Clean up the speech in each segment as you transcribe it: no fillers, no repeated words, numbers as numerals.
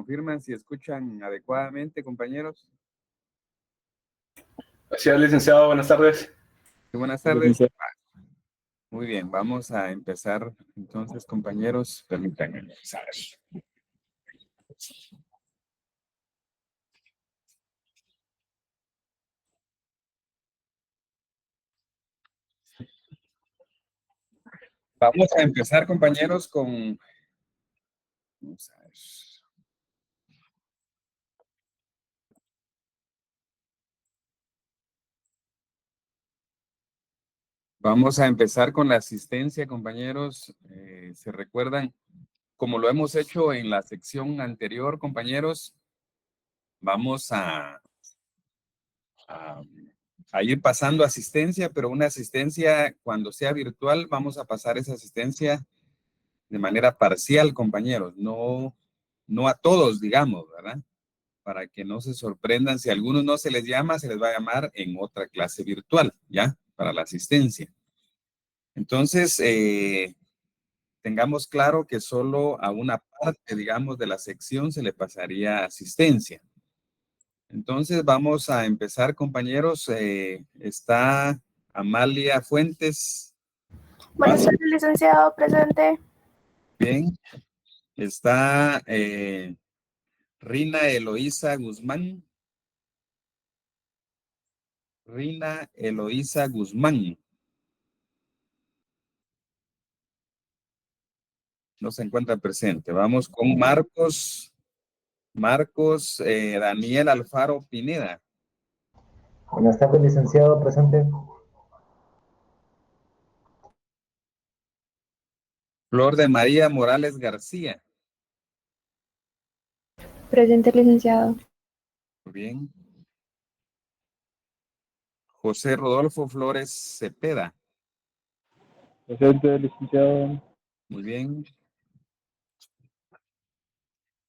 confirman si escuchan adecuadamente, compañeros? Gracias, licenciado. Buenas tardes. Sí, buenas tardes. Muy bien, vamos a empezar entonces, compañeros. Permítanme empezar. Vamos a empezar, compañeros, con... Vamos a ver. Vamos a empezar con la asistencia, compañeros. ¿Se recuerdan? Como lo hemos hecho en la sección anterior, compañeros, vamos a, a ir pasando asistencia, pero una asistencia, cuando sea virtual, vamos a pasar esa asistencia de manera parcial, compañeros, no a todos, digamos, ¿verdad? Para que no se sorprendan, si a algunos no se les llama, se les va a llamar en otra clase virtual, ¿ya? Para la asistencia. Entonces, tengamos claro que solo a una parte, digamos, de la sección se le pasaría asistencia. Entonces, vamos a empezar, compañeros. Está Amalia Fuentes. Buenas tardes, licenciado, presente. Bien. Está Rina Eloísa Guzmán. Rina Eloísa Guzmán. No se encuentra presente. Vamos con Marcos Daniel Alfaro Pineda. Buenas tardes, licenciado, presente. Flor de María Morales García. Presente, licenciado. Muy bien. José Rodolfo Flores Cepeda. Presente, licenciado. Muy bien.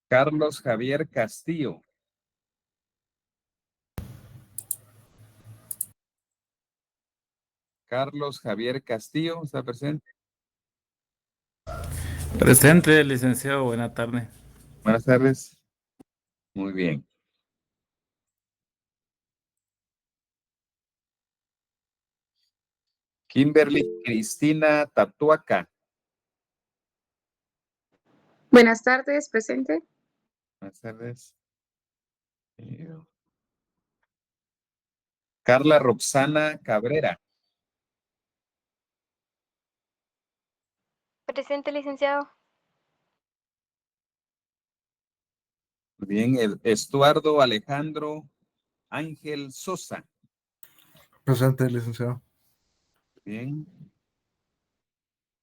Carlos Javier Castillo. Carlos Javier Castillo, ¿está presente? Presente, licenciado. Buena tarde. Buenas tardes. Muy bien. Kimberly Cristina Tatuaca. Buenas tardes, presente. Buenas tardes. Carla Roxana Cabrera. Presente, licenciado. Muy bien. Estuardo Alejandro Ángel Sosa. Presente, licenciado. Bien.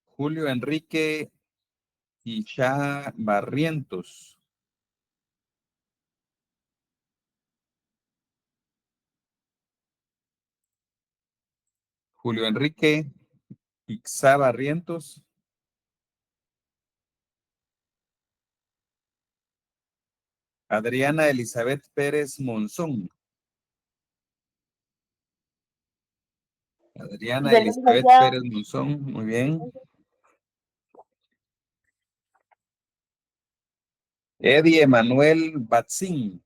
Julio Enrique Isha Barrientos. Julio Enrique Ixá Barrientos. Adriana Elizabeth Pérez Monzón. Adriana Elizabeth Pérez Monzón, muy bien. Eddie Emanuel Batzin.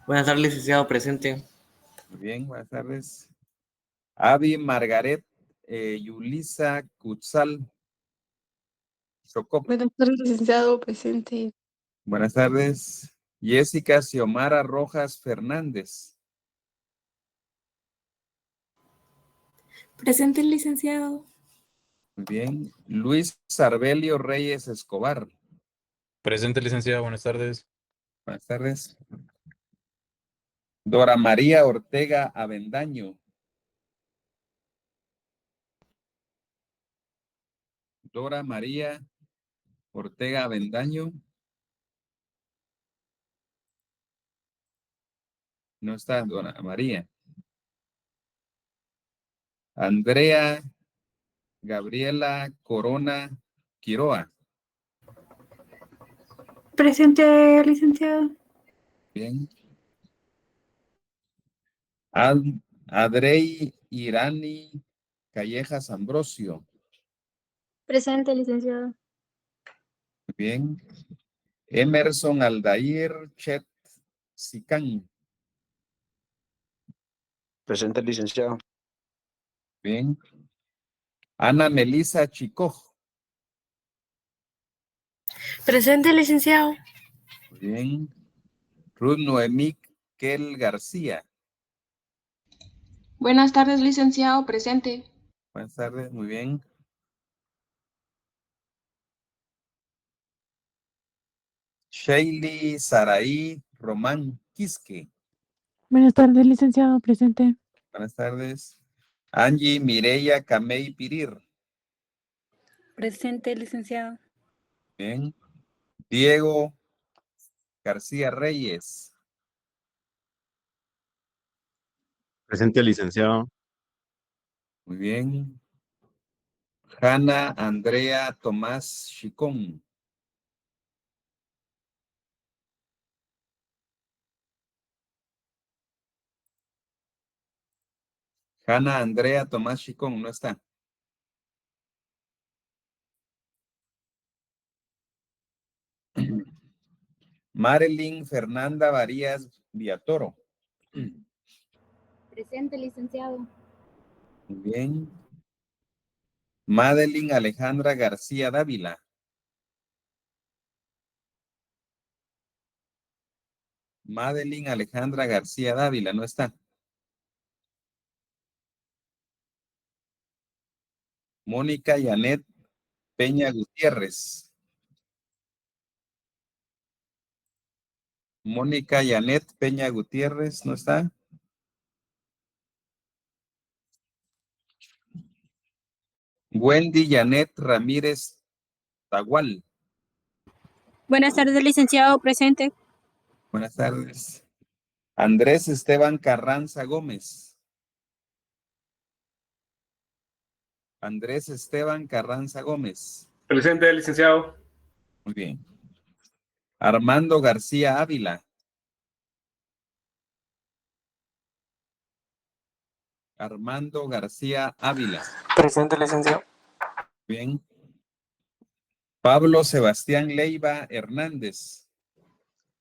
Buenas tardes, licenciado, presente. Muy bien, buenas tardes. Avi Margaret Yulisa Cutzal Chocop. Buenas tardes, licenciado, presente. Buenas tardes. Jessica Xiomara Rojas Fernández. Presente, licenciado. Muy bien. Luis Sarbelio Reyes Escobar. Presente, licenciado. Buenas tardes. Buenas tardes. Dora María Ortega Avendaño. Dora María Ortega Avendaño. No está Dora María. Andrea Gabriela Corona Quiroa. Presente, licenciado. Bien. Adrey Irani Callejas Ambrosio. Presente, licenciado. Bien. Emerson Aldair Chet Sican. Presente, licenciado. Bien. Ana Melisa Chicoj. Presente, licenciado. Bien. Ruth Noemí Kel García. Buenas tardes, licenciado. Presente. Buenas tardes, muy bien. Sheili Saraí Román Quisque. Buenas tardes, licenciado. Presente. Buenas tardes. Angie Mireya Camey Pirir. Presente, licenciado. Bien. Diego García Reyes. Presente, licenciado. Muy bien. Hanna Andrea Tomás Chicón. Hanna Andrea Tomás Chicón, no está. Marilyn Fernanda Varías Villatoro. Presente, licenciado. Muy bien. Madeline Alejandra García Dávila. Madeline Alejandra García Dávila, no está. Mónica Yanet Peña Gutiérrez. Mónica Yanet Peña Gutiérrez, ¿no está? Wendy Yanet Ramírez Tagual. Buenas tardes, licenciado. Presente. Buenas tardes. Andrés Esteban Carranza Gómez. Andrés Esteban Carranza Gómez. Presente, licenciado. Muy bien. Armando García Ávila. Armando García Ávila. Presente, licenciado. Bien. Pablo Sebastián Leiva Hernández.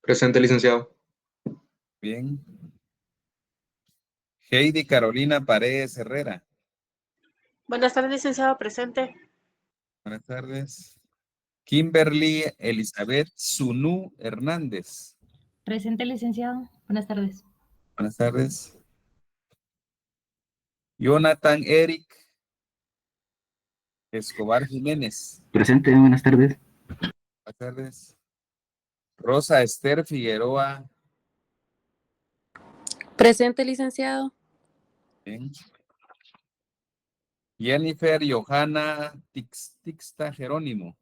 Presente, licenciado. Bien. Heidi Carolina Paredes Herrera. Buenas tardes, licenciado. Presente. Buenas tardes. Kimberly Elizabeth Sunú Hernández. Presente, licenciado. Buenas tardes. Buenas tardes. Jonathan Eric Escobar Jiménez. Presente, buenas tardes. Buenas tardes. Rosa Esther Figueroa. Presente, licenciado. Bien. Jennifer Johanna Tixta Jerónimo.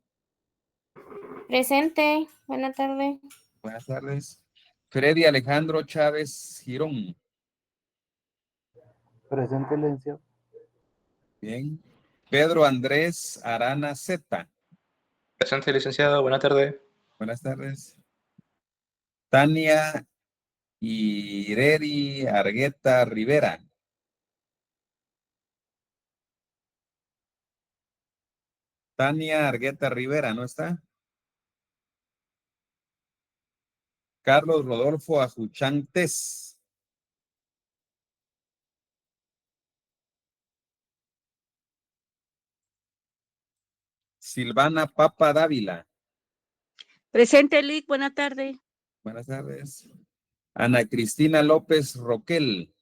Presente. Buena tarde. Buenas tardes. Freddy Alejandro Chávez Girón. Presente, licenciado. Bien. Pedro Andrés Arana Zeta. Presente, licenciado. Buena tarde. Buenas tardes. Tania Ireri Argueta Rivera. Tania Argueta Rivera, ¿no está? Carlos Rodolfo Ajuchán Tez. Silvana Papa Dávila. Presente, Lic. Buena tarde. Buenas tardes. Ana Cristina López Roquel.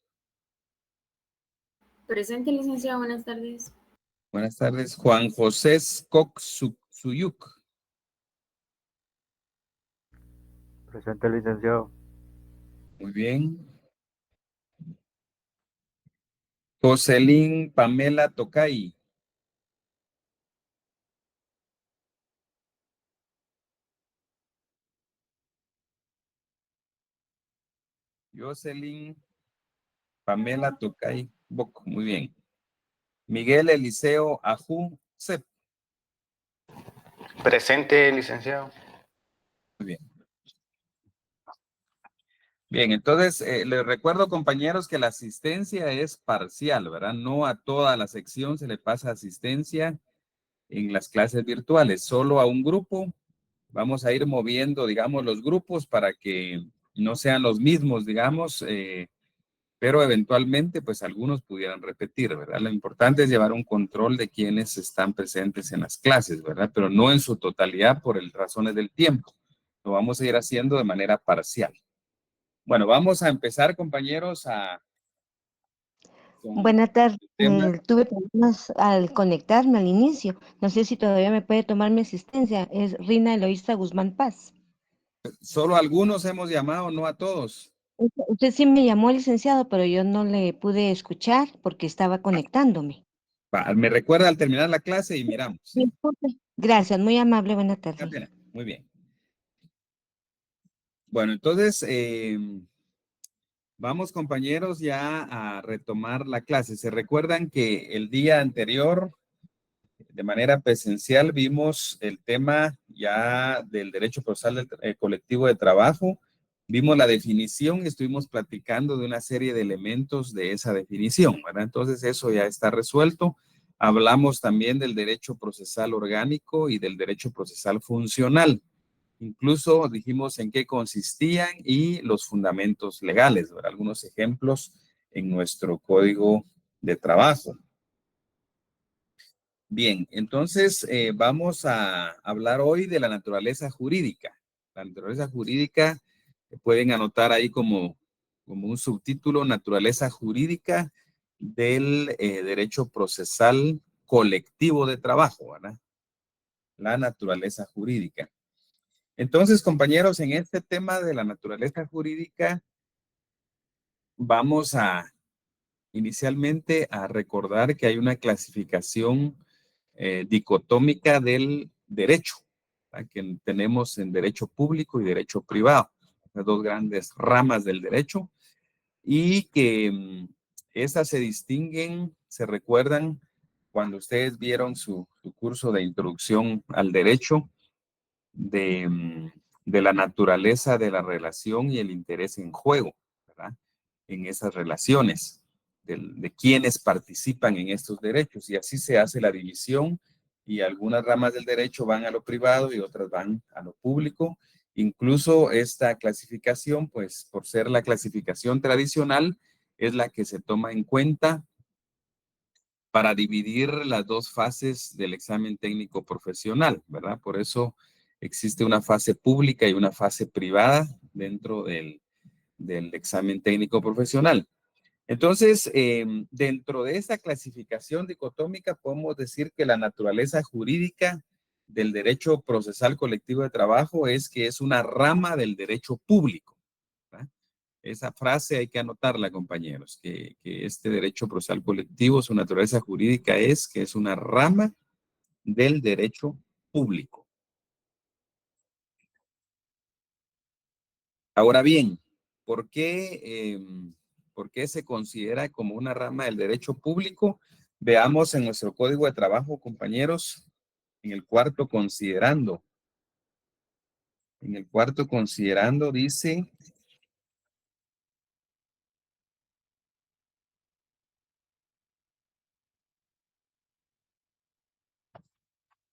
Presente, licenciado. Buenas tardes. Buenas tardes. Juan José Cox Suyuk. Presente, licenciado. Muy bien. Jocelyn Pamela Tocay. Jocelyn Pamela Tocay Boc. Muy bien. Miguel Eliseo Ajú Cep. Presente, licenciado. Muy bien. Bien, entonces les recuerdo, compañeros, que la asistencia es parcial, ¿verdad? No a toda la sección se le pasa asistencia en las clases virtuales, solo a un grupo Vamos a ir moviendo, digamos, los grupos para que no sean los mismos, digamos, pero eventualmente, pues algunos pudieran repetir, ¿verdad? Lo importante es llevar un control de quienes están presentes en las clases, ¿verdad? Pero no en su totalidad por razones del tiempo. Lo vamos a ir haciendo de manera parcial. Bueno, vamos a empezar, compañeros, Buenas tardes. tema. Tuve problemas al conectarme al inicio. No sé si todavía me puede tomar mi asistencia. Es Rina Eloísa Guzmán Paz. Solo algunos hemos llamado, no a todos. Usted sí me llamó, licenciado, pero yo no le pude escuchar porque estaba conectándome. Me recuerda al terminar la clase y miramos. ¿Sí? Disculpe. Gracias, muy amable. Buenas tardes. Muy bien. Bueno, entonces, vamos, compañeros, ya a retomar la clase. ¿Se recuerdan que el día anterior, de manera presencial, vimos el tema ya del derecho procesal colectivo de trabajo? Vimos la definición y estuvimos platicando de una serie de elementos de esa definición, ¿verdad? Entonces, eso ya está resuelto. Hablamos también del derecho procesal orgánico y del derecho procesal funcional. Incluso dijimos en qué consistían y los fundamentos legales, ¿verdad? Algunos ejemplos en nuestro código de trabajo. Bien, entonces vamos a hablar hoy de la naturaleza jurídica. La naturaleza jurídica, pueden anotar ahí como un subtítulo, naturaleza jurídica del derecho procesal colectivo de trabajo, ¿verdad? La naturaleza jurídica. Entonces, compañeros, en este tema de la naturaleza jurídica, vamos inicialmente a recordar que hay una clasificación dicotómica del derecho, ¿verdad? Que tenemos en derecho público y derecho privado, las dos grandes ramas del derecho, y que estas se distinguen, se recuerdan cuando ustedes vieron su curso de introducción al derecho, de la naturaleza de la relación y el interés en juego, ¿verdad? En esas relaciones, de quienes participan en estos derechos, y así se hace la división, y algunas ramas del derecho van a lo privado y otras van a lo público. Incluso esta clasificación, pues por ser la clasificación tradicional, es la que se toma en cuenta para dividir las dos fases del examen técnico profesional, ¿verdad? Por eso existe una fase pública y una fase privada dentro del examen técnico profesional. Entonces, dentro de esa clasificación dicotómica, podemos decir que la naturaleza jurídica del derecho procesal colectivo de trabajo es que es una rama del derecho público, ¿verdad? Esa frase hay que anotarla, compañeros, que este derecho procesal colectivo, su naturaleza jurídica es que es una rama del derecho público. Ahora bien, ¿por qué se considera como una rama del derecho público? Veamos en nuestro código de trabajo, compañeros, en el cuarto considerando. En el cuarto considerando dice...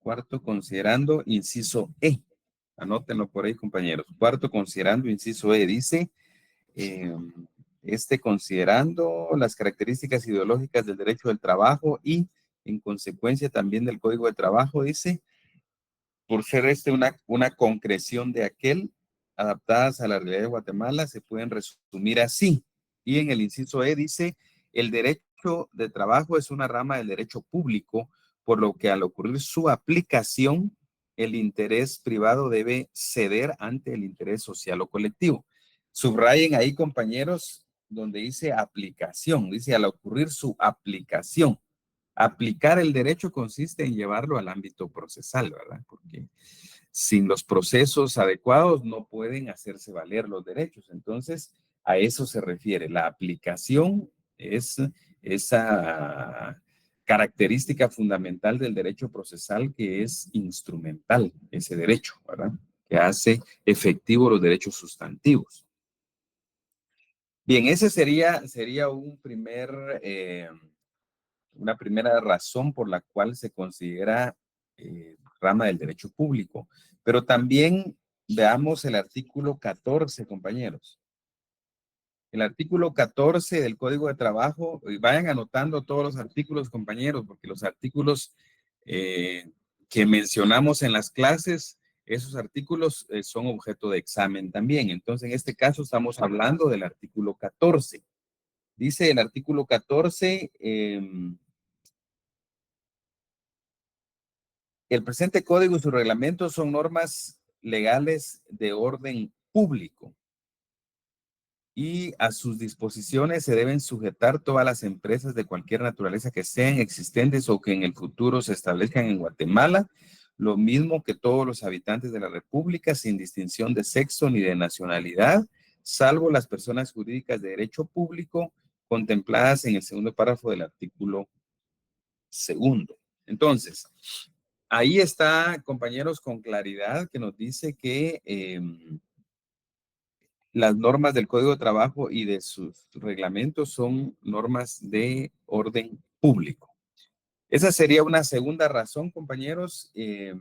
Cuarto considerando, inciso E. Anótenlo por ahí, compañeros. Cuarto considerando, inciso E, dice, considerando las características ideológicas del derecho del trabajo y, en consecuencia, también del Código de Trabajo, dice, por ser una concreción de aquel, adaptadas a la realidad de Guatemala, se pueden resumir así. Y en el inciso E dice, el derecho de trabajo es una rama del derecho público, por lo que al ocurrir su aplicación, el interés privado debe ceder ante el interés social o colectivo. Subrayen ahí, compañeros, donde dice aplicación, dice al ocurrir su aplicación. Aplicar el derecho consiste en llevarlo al ámbito procesal, ¿verdad? Porque sin los procesos adecuados no pueden hacerse valer los derechos. Entonces, a eso se refiere. La aplicación es esa característica fundamental del derecho procesal que es instrumental, ese derecho, ¿verdad? Que hace efectivo los derechos sustantivos. Bien, ese sería una primera razón por la cual se considera rama del derecho público. Pero también veamos el artículo 14, compañeros. El artículo 14 del Código de Trabajo, y vayan anotando todos los artículos, compañeros, porque los artículos que mencionamos en las clases, esos artículos son objeto de examen también. Entonces, en este caso estamos hablando del artículo 14. Dice el artículo 14, el presente código y sus reglamentos son normas legales de orden público y a sus disposiciones se deben sujetar todas las empresas de cualquier naturaleza que sean existentes o que en el futuro se establezcan en Guatemala, lo mismo que todos los habitantes de la República, sin distinción de sexo ni de nacionalidad, salvo las personas jurídicas de derecho público contempladas en el segundo párrafo del artículo segundo. Entonces, ahí está, compañeros, con claridad que nos dice que las normas del Código de Trabajo y de sus reglamentos son normas de orden público. Esa sería una segunda razón, compañeros. Y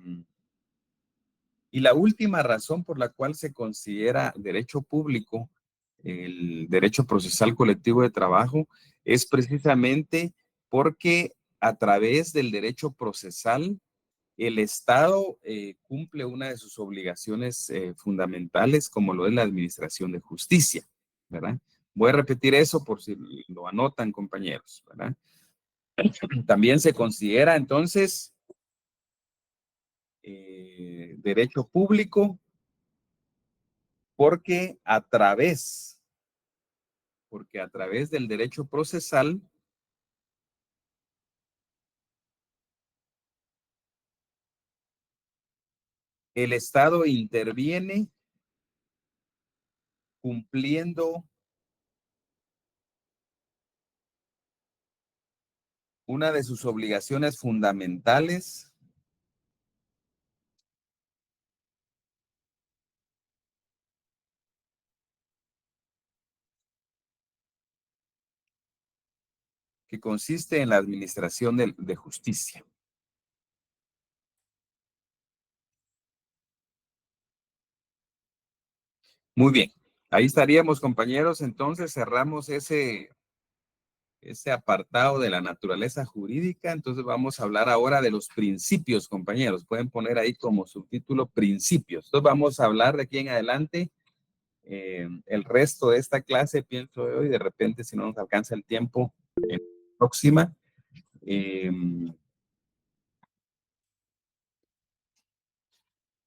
la última razón por la cual se considera derecho público el derecho procesal colectivo de trabajo es precisamente porque a través del derecho procesal el Estado cumple una de sus obligaciones fundamentales, como lo es la administración de justicia, ¿verdad? Voy a repetir eso por si lo anotan, compañeros, ¿verdad? También se considera entonces derecho público porque a través del derecho procesal el Estado interviene cumpliendo una de sus obligaciones fundamentales que consiste en la administración de justicia. Muy bien, ahí estaríamos, compañeros. Entonces cerramos ese apartado de la naturaleza jurídica. Entonces vamos a hablar ahora de los principios, compañeros. Pueden poner ahí como subtítulo principios. Entonces vamos a hablar de aquí en adelante el resto de esta clase, pienso yo, y de repente si no nos alcanza el tiempo en la próxima.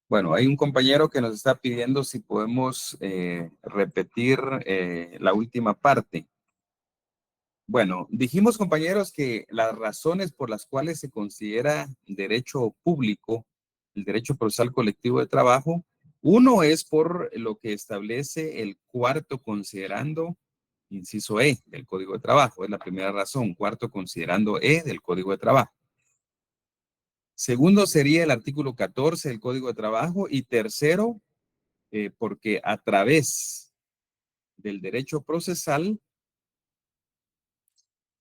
Bueno, hay un compañero que nos está pidiendo si podemos repetir la última parte. Bueno, dijimos, compañeros, que las razones por las cuales se considera derecho público el derecho procesal colectivo de trabajo, uno es por lo que establece el cuarto considerando, inciso E, del Código de Trabajo. Es la primera razón, cuarto considerando E del Código de Trabajo. Segundo sería el artículo 14 del Código de Trabajo. Y tercero, porque a través del derecho procesal,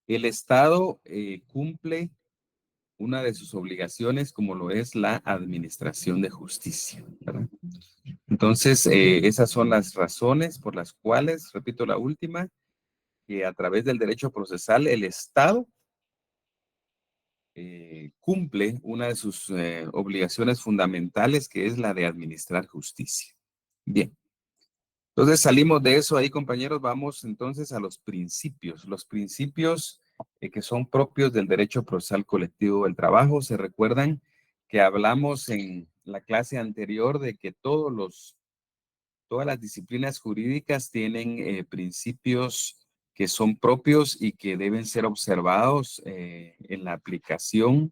el Estado cumple una de sus obligaciones, como lo es la administración de justicia, ¿verdad? Entonces, esas son las razones por las cuales, repito la última, que a través del derecho procesal el Estado cumple una de sus obligaciones fundamentales, que es la de administrar justicia. Bien. Entonces salimos de eso ahí, compañeros. Vamos entonces a los principios. Los principios que son propios del derecho procesal colectivo del trabajo. Se recuerdan que hablamos en la clase anterior de que todas las disciplinas jurídicas tienen principios que son propios y que deben ser observados en la aplicación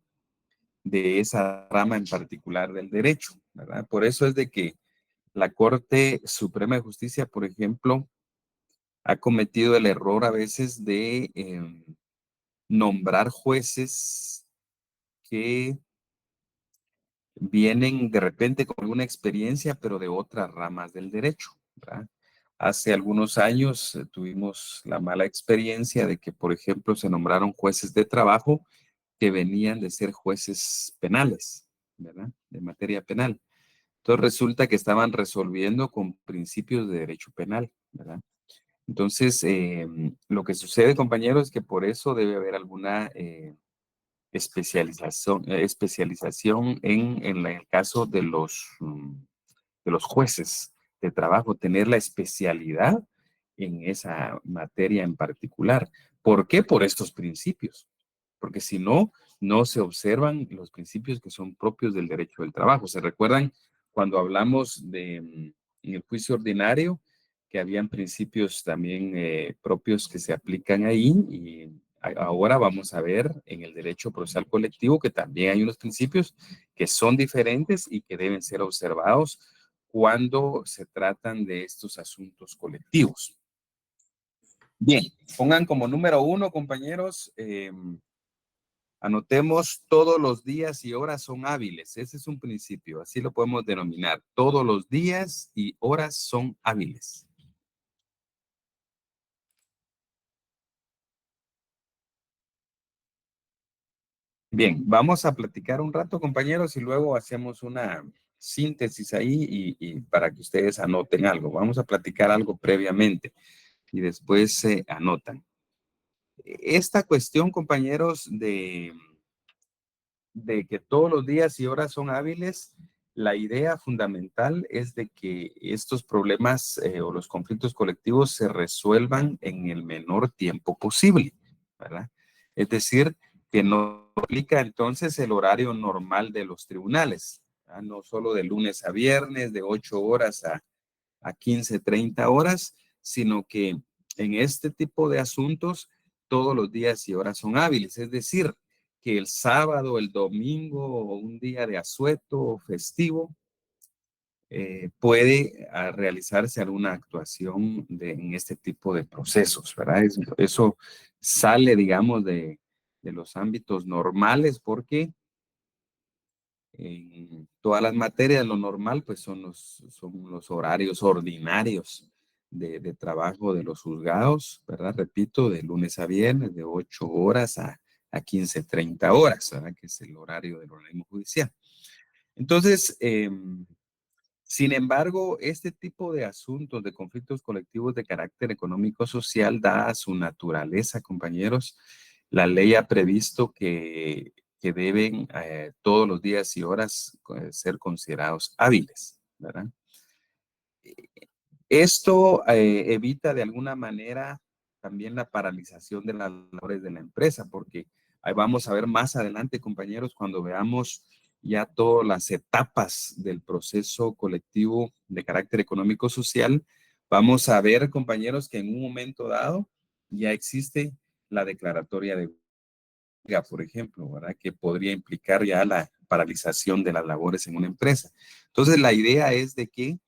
de esa rama en particular del derecho, ¿verdad? Por eso es de que la Corte Suprema de Justicia, por ejemplo, ha cometido el error a veces de nombrar jueces que vienen de repente con alguna experiencia, pero de otras ramas del derecho, ¿verdad? Hace algunos años tuvimos la mala experiencia de que, por ejemplo, se nombraron jueces de trabajo que venían de ser jueces penales, ¿verdad? De materia penal. Entonces resulta que estaban resolviendo con principios de derecho penal, ¿verdad? Entonces, lo que sucede, compañeros, es que por eso debe haber alguna especialización en el caso de los jueces de trabajo, tener la especialidad en esa materia en particular. ¿Por qué? Por estos principios. Porque si no, no se observan los principios que son propios del derecho del trabajo. ¿Se recuerdan cuando hablamos en el juicio ordinario que habían principios también propios que se aplican ahí? Y ahora vamos a ver en el derecho procesal colectivo que también hay unos principios que son diferentes y que deben ser observados cuando se tratan de estos asuntos colectivos. Bien, pongan como número 1, compañeros, anotemos todos los días y horas son hábiles. Ese es un principio, así lo podemos denominar. Todos los días y horas son hábiles. Bien, vamos a platicar un rato, compañeros, y luego hacemos una síntesis ahí y para que ustedes anoten algo. Vamos a platicar algo previamente y después se anotan. Esta cuestión, compañeros, de que todos los días y horas son hábiles, la idea fundamental es de que estos problemas o los conflictos colectivos se resuelvan en el menor tiempo posible, ¿verdad? Es decir, que no aplica entonces el horario normal de los tribunales, ¿verdad? No solo de lunes a viernes, de 8 horas a 15, 30 horas, sino que en este tipo de asuntos todos los días y horas son hábiles, es decir, que el sábado, el domingo o un día de asueto o festivo puede realizarse alguna actuación en este tipo de procesos, ¿verdad? Eso sale, digamos, de los ámbitos normales porque en todas las materias lo normal pues son los horarios ordinarios de trabajo de los juzgados, ¿verdad? Repito, de lunes a viernes, de 8 horas a 15, 30 horas, ¿verdad? Que es el horario del organismo judicial. Entonces, sin embargo, este tipo de asuntos de conflictos colectivos de carácter económico-social, dada su naturaleza, compañeros, la ley ha previsto que deben todos los días y horas ser considerados hábiles, ¿verdad? Esto evita de alguna manera también la paralización de las labores de la empresa, porque ahí vamos a ver más adelante, compañeros, cuando veamos ya todas las etapas del proceso colectivo de carácter económico-social, vamos a ver, compañeros, que en un momento dado ya existe la declaratoria de huelga, por ejemplo, ¿verdad? Que podría implicar ya la paralización de las labores en una empresa. Entonces, la idea es de que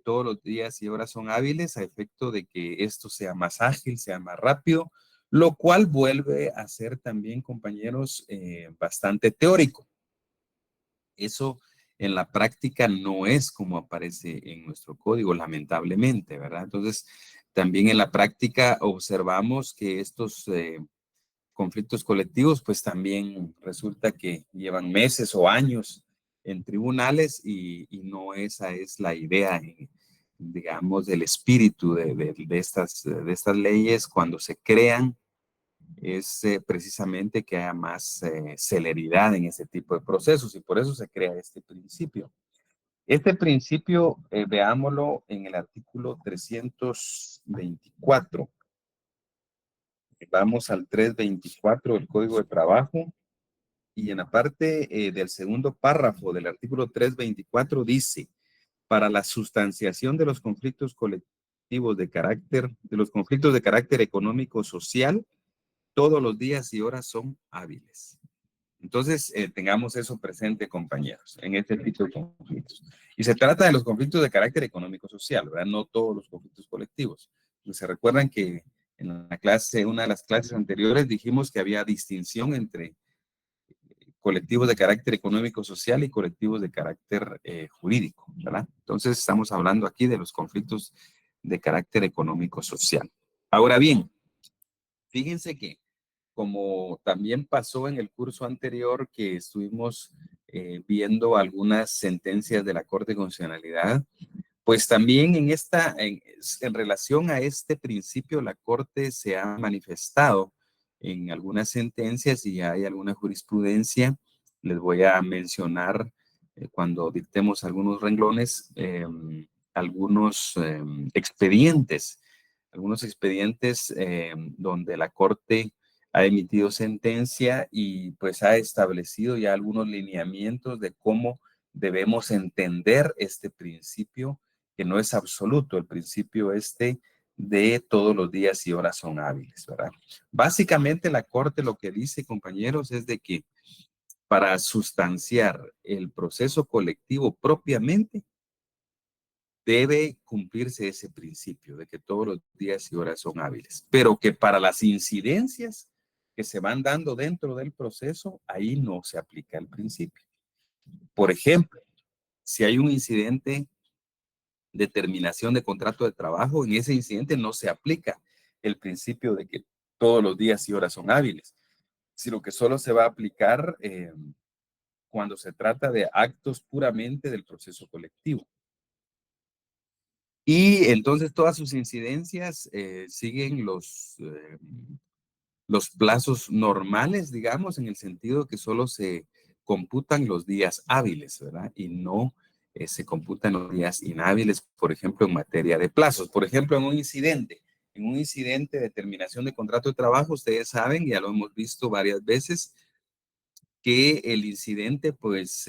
todos los días y horas son hábiles a efecto de que esto sea más ágil, sea más rápido, lo cual vuelve a ser también, compañeros, bastante teórico. Eso en la práctica no es como aparece en nuestro código, lamentablemente, ¿verdad? Entonces, también en la práctica observamos que estos conflictos colectivos, pues también resulta que llevan meses o años en tribunales y no esa es la idea, digamos, del espíritu de estas leyes cuando se crean, es precisamente que haya más celeridad en ese tipo de procesos y por eso se crea este principio. Este principio, veámoslo en el artículo 324. Vamos al 324 del Código de Trabajo y en la parte del segundo párrafo del artículo 324 dice, para la sustanciación de los conflictos colectivos de los conflictos de carácter económico social, todos los días y horas son hábiles. Entonces, tengamos eso presente, compañeros, en este tipo de conflictos. Y se trata de los conflictos de carácter económico-social, ¿verdad? No todos los conflictos colectivos. Se recuerdan que en la clase, una de las clases anteriores, dijimos que había distinción entre colectivos de carácter económico-social y colectivos de carácter jurídico, ¿verdad? Entonces, estamos hablando aquí de los conflictos de carácter económico-social. Ahora bien, fíjense que como también pasó en el curso anterior que estuvimos viendo algunas sentencias de la Corte de Constitucionalidad, pues también en relación a este principio, la Corte se ha manifestado en algunas sentencias y hay alguna jurisprudencia. Les voy a mencionar cuando dictemos algunos renglones, algunos expedientes donde la Corte ha emitido sentencia y pues ha establecido ya algunos lineamientos de cómo debemos entender este principio, que no es absoluto, el principio de todos los días y horas son hábiles, ¿verdad? Básicamente la Corte lo que dice, compañeros, es de que para sustanciar el proceso colectivo propiamente, debe cumplirse ese principio de que todos los días y horas son hábiles, pero que para las incidencias que se van dando dentro del proceso, ahí no se aplica el principio. Por ejemplo, si hay un incidente de terminación de contrato de trabajo, en ese incidente no se aplica el principio de que todos los días y horas son hábiles, sino que solo se va a aplicar cuando se trata de actos puramente del proceso colectivo. Y entonces todas sus incidencias siguen los plazos normales, digamos, en el sentido que solo se computan los días hábiles, ¿verdad? Y no se computan los días inhábiles, por ejemplo, en materia de plazos. Por ejemplo, en un incidente de terminación de contrato de trabajo, ustedes saben, ya lo hemos visto varias veces, que el incidente, pues,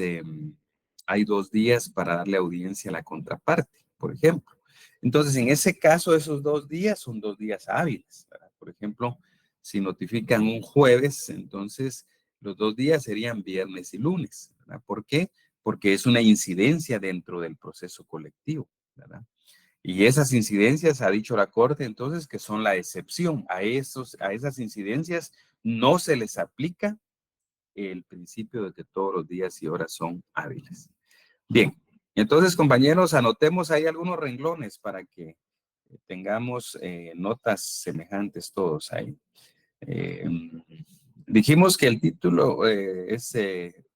hay 2 días para darle audiencia a la contraparte, por ejemplo. Entonces, en ese caso, esos 2 días son 2 días hábiles, ¿verdad? Por ejemplo, si notifican un jueves, entonces los 2 días serían viernes y lunes, ¿verdad? ¿Por qué? Porque es una incidencia dentro del proceso colectivo, ¿verdad? Y esas incidencias, ha dicho la Corte, entonces, que son la excepción. A esas incidencias no se les aplica el principio de que todos los días y horas son hábiles. Bien, entonces, compañeros, anotemos ahí algunos renglones para que tengamos notas semejantes todos ahí. Dijimos que el título es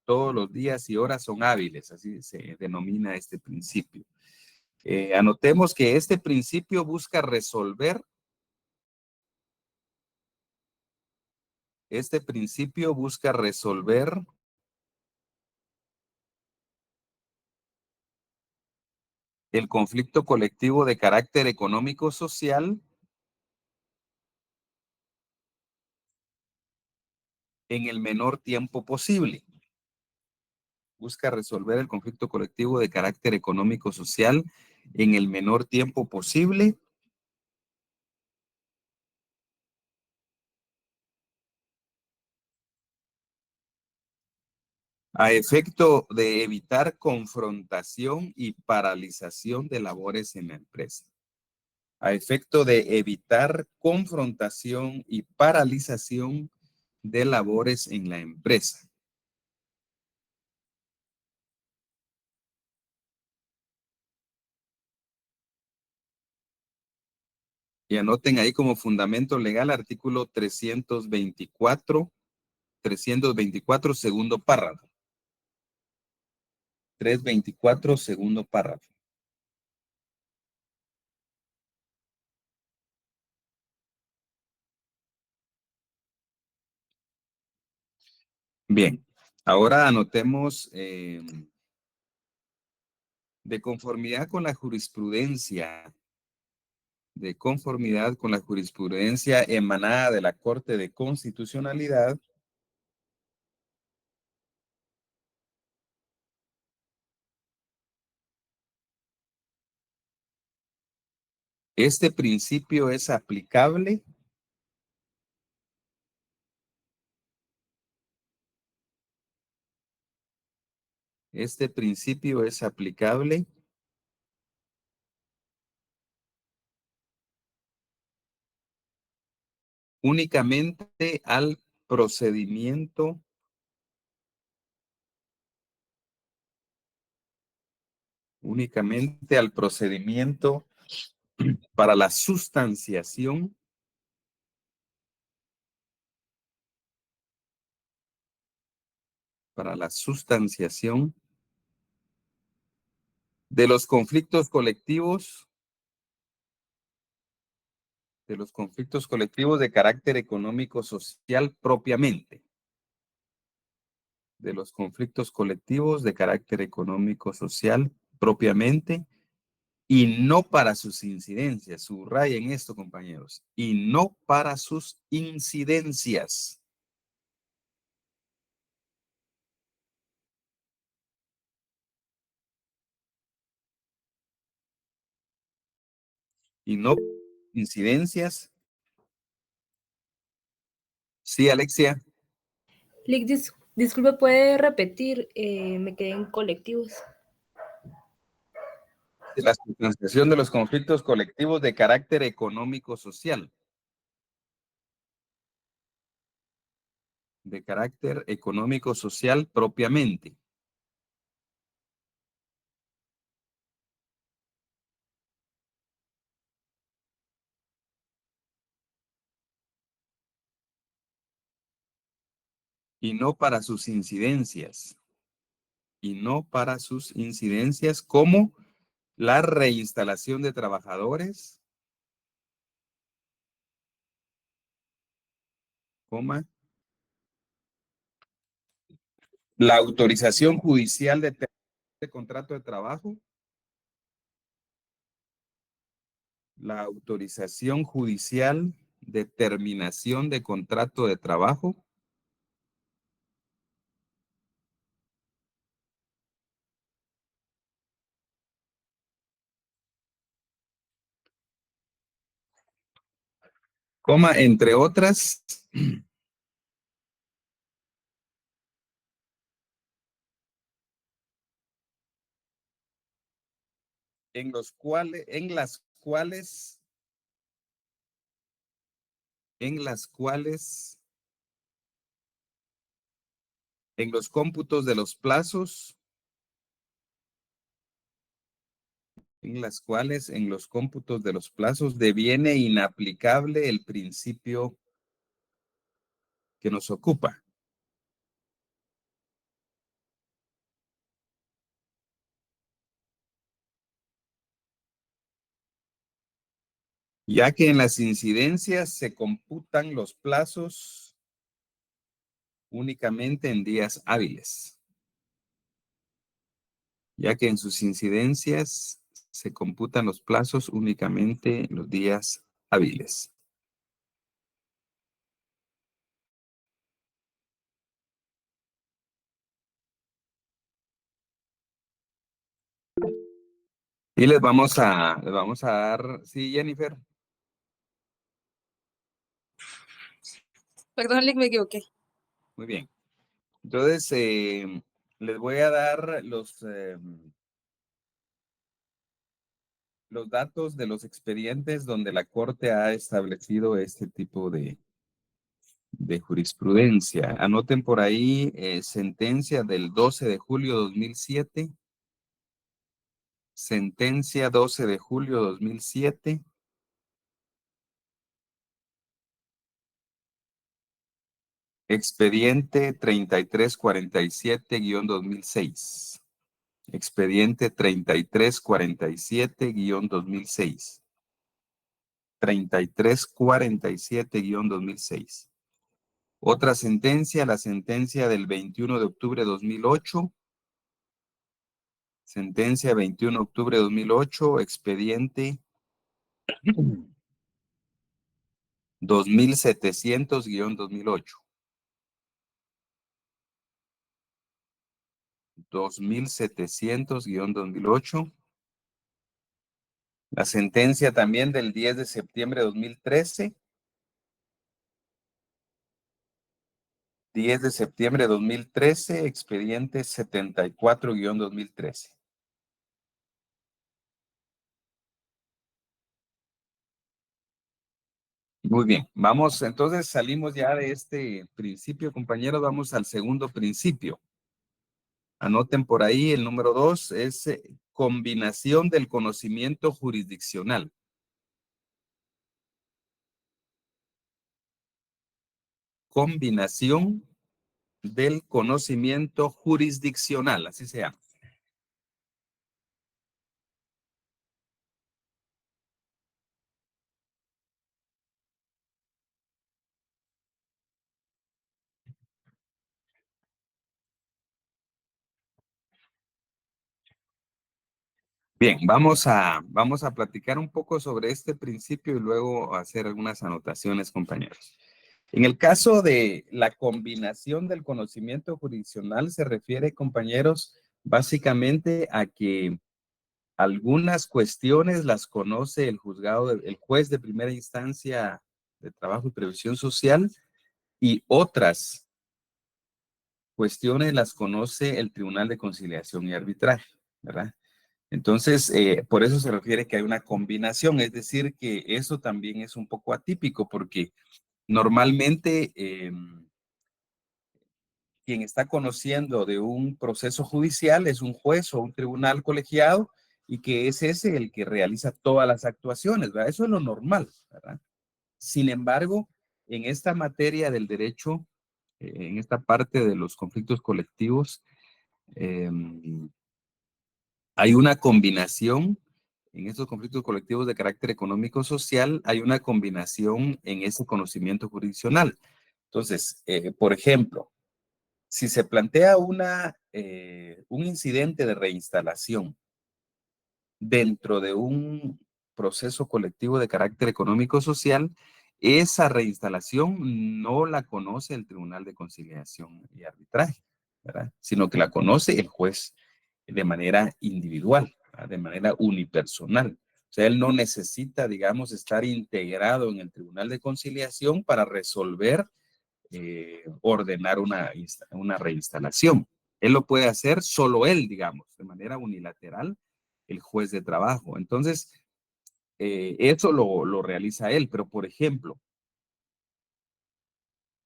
todos los días y horas son hábiles, así se denomina este principio. Anotemos que este principio busca resolver el conflicto colectivo de carácter económico-social en el menor tiempo posible. Busca resolver el conflicto colectivo de carácter económico-social en el menor tiempo posible a efecto de evitar confrontación y paralización de labores en la empresa. A efecto de evitar confrontación y paralización de labores en la empresa. Y anoten ahí como fundamento legal artículo 324, segundo párrafo. 324, segundo párrafo. Bien, ahora anotemos de conformidad con la jurisprudencia emanada de la Corte de Constitucionalidad, este principio es aplicable únicamente al procedimiento para la sustanciación para la sustanciación de los conflictos colectivos, de carácter económico social propiamente. De los conflictos colectivos de carácter económico social propiamente y no para sus incidencias. Subrayen esto, compañeros. Y no para sus incidencias. Y no incidencias. Sí, Alexia. Lick, disculpe, ¿puede repetir? Me quedé en colectivos. La sustanciación de los conflictos colectivos de carácter económico-social. De carácter económico-social propiamente. Y no para sus incidencias. Y no para sus incidencias como la reinstalación de trabajadores, coma, la autorización judicial de contrato de trabajo, la autorización judicial de terminación de contrato de trabajo, coma, entre otras, en las cuales en los cómputos de los plazos, en los cómputos de los plazos deviene inaplicable el principio que nos ocupa. Ya que en las incidencias se computan los plazos únicamente en días hábiles. Ya que en sus incidencias se computan los plazos únicamente en los días hábiles. Y les vamos a dar, sí, Jennifer. Perdón, Lick, me equivoqué. Muy bien. Entonces, les voy a dar los datos de los expedientes donde la Corte ha establecido este tipo de jurisprudencia. Anoten por ahí sentencia del 12 de julio de 2007. Sentencia 12 de julio de 2007. Expediente 3347-2006. Expediente 3347-2006. 3347-2006. Otra sentencia, la sentencia del 21 de octubre de 2008. Sentencia 21 de octubre de 2008, expediente 2700-2008. 2700-2008. La sentencia también del 10 de septiembre de 2013. 10 de septiembre de 2013, expediente 74-2013. Muy bien, vamos, entonces salimos ya de este principio, compañeros, vamos al segundo principio. Anoten por ahí, el número 2 es combinación del conocimiento jurisdiccional. Combinación del conocimiento jurisdiccional, así se llama. Bien, vamos a platicar un poco sobre este principio y luego hacer algunas anotaciones, compañeros. En el caso de la combinación del conocimiento jurisdiccional se refiere, compañeros, básicamente a que algunas cuestiones las conoce el juzgado, el juez de primera instancia de trabajo y previsión social y otras cuestiones las conoce el Tribunal de Conciliación y Arbitraje, ¿verdad? Entonces, por eso se refiere que hay una combinación, es decir, que eso también es un poco atípico porque normalmente quien está conociendo de un proceso judicial es un juez o un tribunal colegiado y que es ese el que realiza todas las actuaciones, ¿verdad? Eso es lo normal, ¿verdad? Sin embargo, en esta materia del derecho, en esta parte de los conflictos colectivos, eh, hay una combinación en estos conflictos colectivos de carácter económico-social, hay una combinación en ese conocimiento jurisdiccional. Entonces, por ejemplo, si se plantea un incidente de reinstalación dentro de un proceso colectivo de carácter económico-social, esa reinstalación no la conoce el Tribunal de Conciliación y Arbitraje, ¿verdad? Sino que la conoce el juez de manera individual, ¿verdad? De manera unipersonal. O sea, él no necesita, digamos, estar integrado en el Tribunal de Conciliación para resolver, ordenar una reinstalación. Él lo puede hacer solo él, digamos, de manera unilateral, el juez de trabajo. Entonces, eso lo realiza él, pero por ejemplo,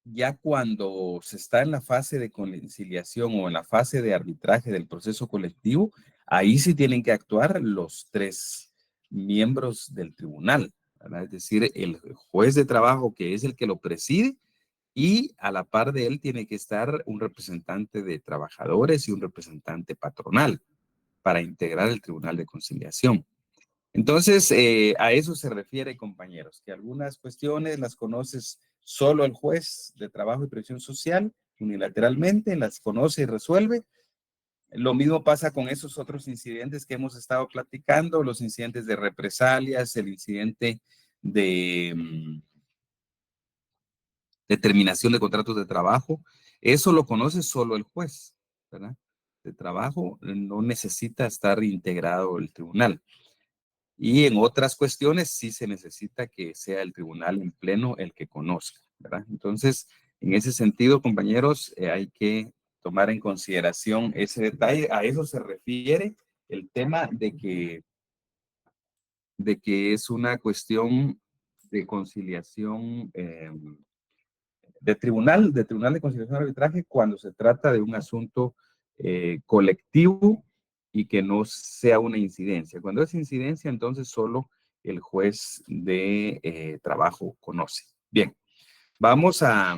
ya cuando se está en la fase de conciliación o en la fase de arbitraje del proceso colectivo, ahí sí tienen que actuar los tres miembros del tribunal, ¿verdad? Es decir, el juez de trabajo que es el que lo preside y a la par de él tiene que estar un representante de trabajadores y un representante patronal para integrar el tribunal de conciliación. Entonces, a eso se refiere, compañeros, que algunas cuestiones las conoces solo el juez de trabajo y previsión social, unilateralmente, las conoce y resuelve. Lo mismo pasa con esos otros incidentes que hemos estado platicando, los incidentes de represalias, el incidente de determinación de contratos de trabajo. Eso lo conoce solo el juez, ¿verdad? De trabajo no necesita estar integrado el tribunal. Y en otras cuestiones sí se necesita que sea el tribunal en pleno el que conozca, ¿verdad? Entonces, en ese sentido, compañeros, hay que tomar en consideración ese detalle. A eso se refiere el tema de que es una cuestión de conciliación, de tribunal de conciliación y arbitraje cuando se trata de un asunto colectivo y que no sea una incidencia. Cuando es incidencia, entonces solo el juez de trabajo conoce. Bien, vamos a,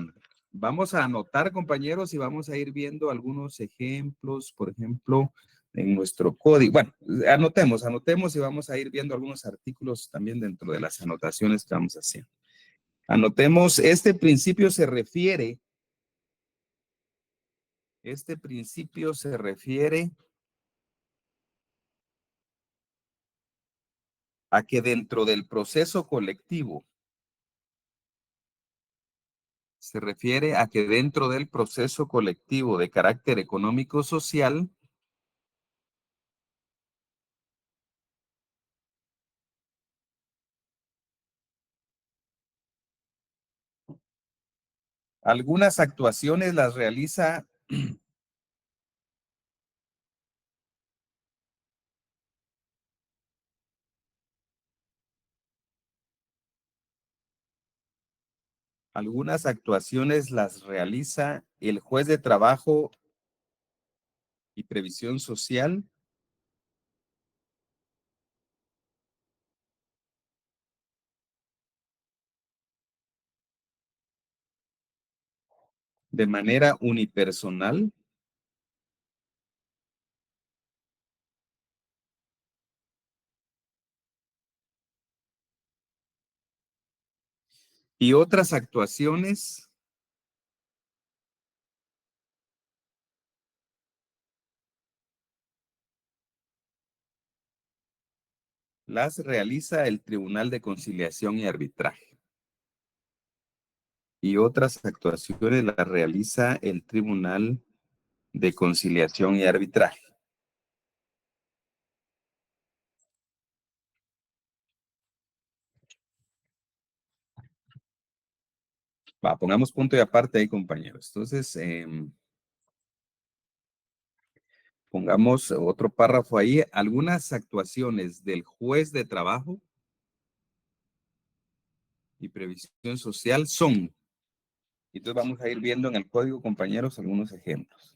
vamos a anotar, compañeros, y vamos a ir viendo algunos ejemplos, por ejemplo, en nuestro código. Bueno, anotemos y vamos a ir viendo algunos artículos también dentro de las anotaciones que vamos haciendo. Anotemos, este principio se refiere a que dentro del proceso colectivo, se refiere a que dentro del proceso colectivo de carácter económico-social, algunas actuaciones las realiza el juez de trabajo y previsión social de manera unipersonal. Y otras actuaciones las realiza el Tribunal de Conciliación y Arbitraje. Y otras actuaciones las realiza el Tribunal de Conciliación y Arbitraje. Va, pongamos punto y aparte ahí, compañeros. Entonces, pongamos otro párrafo ahí. Algunas actuaciones del juez de trabajo y previsión social son. Entonces vamos a ir viendo en el código, compañeros, algunos ejemplos.